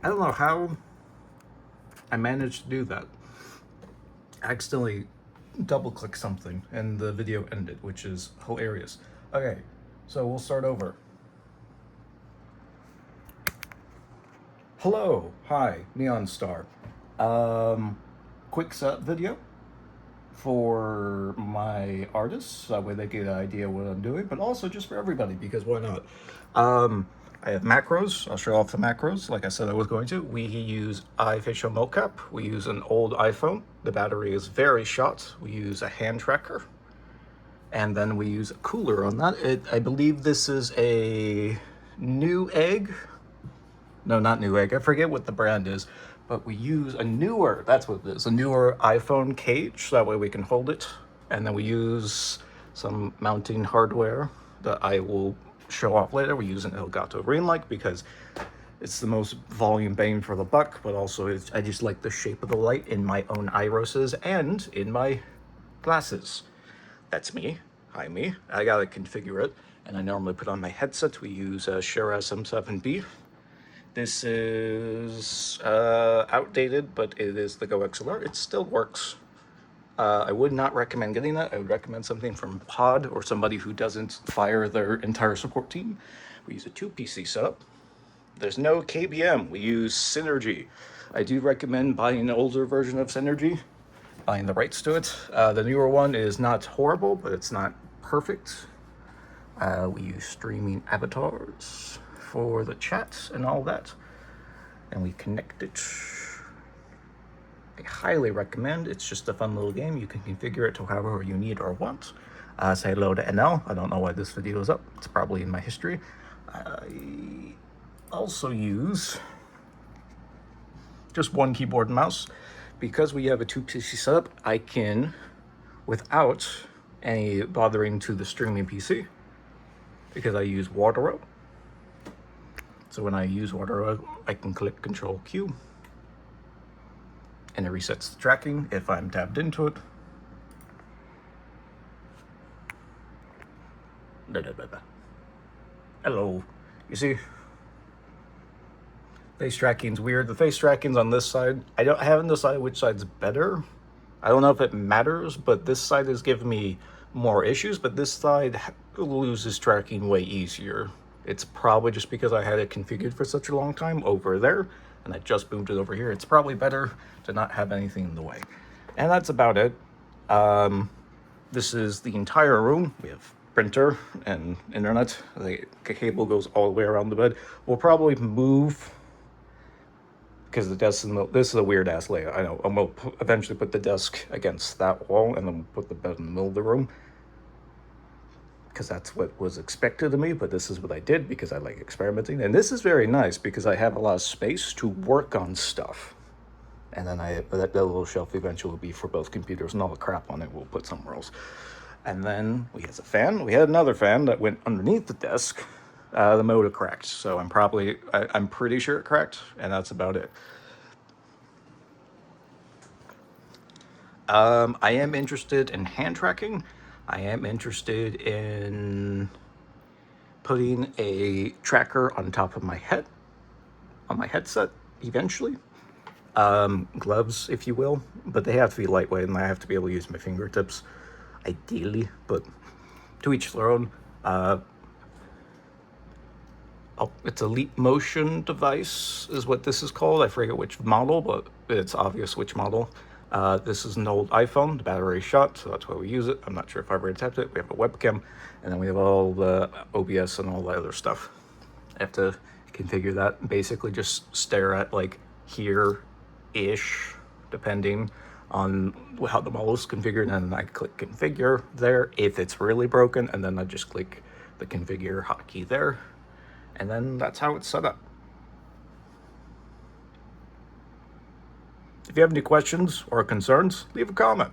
I don't know how I managed to do that. I accidentally double-clicked something and the video ended, which is hilarious. Okay, so we'll start over. Hello, hi, Neon Star. Quick setup video for my artists, that way they get an idea what I'm doing, but also just for everybody, because why not? I have macros. I'll show off the macros like I said I was going to. We use iFacial mocap. We use an old iPhone. The battery is very short. We use a hand tracker. And then we use a cooler on that. I believe this is a Newegg. No, not Newegg. I forget what the brand is. But we use a newer, that's what it is, a newer iPhone cage. So that way we can hold it. And then we use some mounting hardware that I will show off later. We use an Elgato ring light because it's the most volume bang for the buck, but also I just like the shape of the light in my own irises and in my glasses. That's me. Hi, me. I gotta configure it, and I normally put on my headset. We use a Shure SM7B. This is outdated, but it is the Go XLR. It still works. I would not recommend getting that. I would recommend something from Pod or somebody who doesn't fire their entire support team. We use a 2PC setup. There's no KBM. We use Synergy. I do recommend buying an older version of Synergy, buying the rights to it. The newer one is not horrible, but it's not perfect. We use streaming avatars for the chats and all that. And we connect it. I highly recommend. It's just a fun little game. You can configure it to however you need or want. Say hello to NL. I don't know why this video is up. It's probably in my history. I also use just one keyboard and mouse. Because we have a 2PC setup, I can, without any bothering to the streaming PC, because I use Watero. So when I use Watero, I can click Control Q, and it resets the tracking if I'm tabbed into it. Hello. You see? Face tracking's weird. The face tracking's on this side. I haven't decided which side's better. I don't know if it matters, but this side is giving me more issues, but this side loses tracking way easier. It's probably just because I had it configured for such a long time over there, and I just moved it over here. It's probably better to not have anything in the way. And that's about it. This is the entire room. We have printer and internet. The cable goes all the way around the bed. We'll probably move, because the desk this is a weird ass layout, I know. I'm gonna eventually put the desk against that wall and then put the bed in the middle of the room, because that's what was expected of me, but this is what I did because I like experimenting. And this is very nice because I have a lot of space to work on stuff. And then that little shelf eventually will be for both computers, and all the crap on it we'll put somewhere else. And then we had a fan. We had another fan that went underneath the desk. The motor cracked, so I'm pretty sure it cracked, and that's about it. I am interested in hand tracking. I am interested in putting a tracker on top of my head, on my headset, eventually. Gloves, if you will, but they have to be lightweight, and I have to be able to use my fingertips, ideally, but to each their own. It's a Leap Motion device is what this is called. I forget which model, but it's obvious which model. This is an old iPhone. The battery's shot, so that's why we use it. I'm not sure if I've already tapped it. We have a webcam, and then we have all the OBS and all the other stuff. I have to configure that. Basically just stare at like here-ish, depending on how the model is configured, and then I click configure there if it's really broken, and then I just click the configure hotkey there, and then that's how it's set up. If you have any questions or concerns, leave a comment.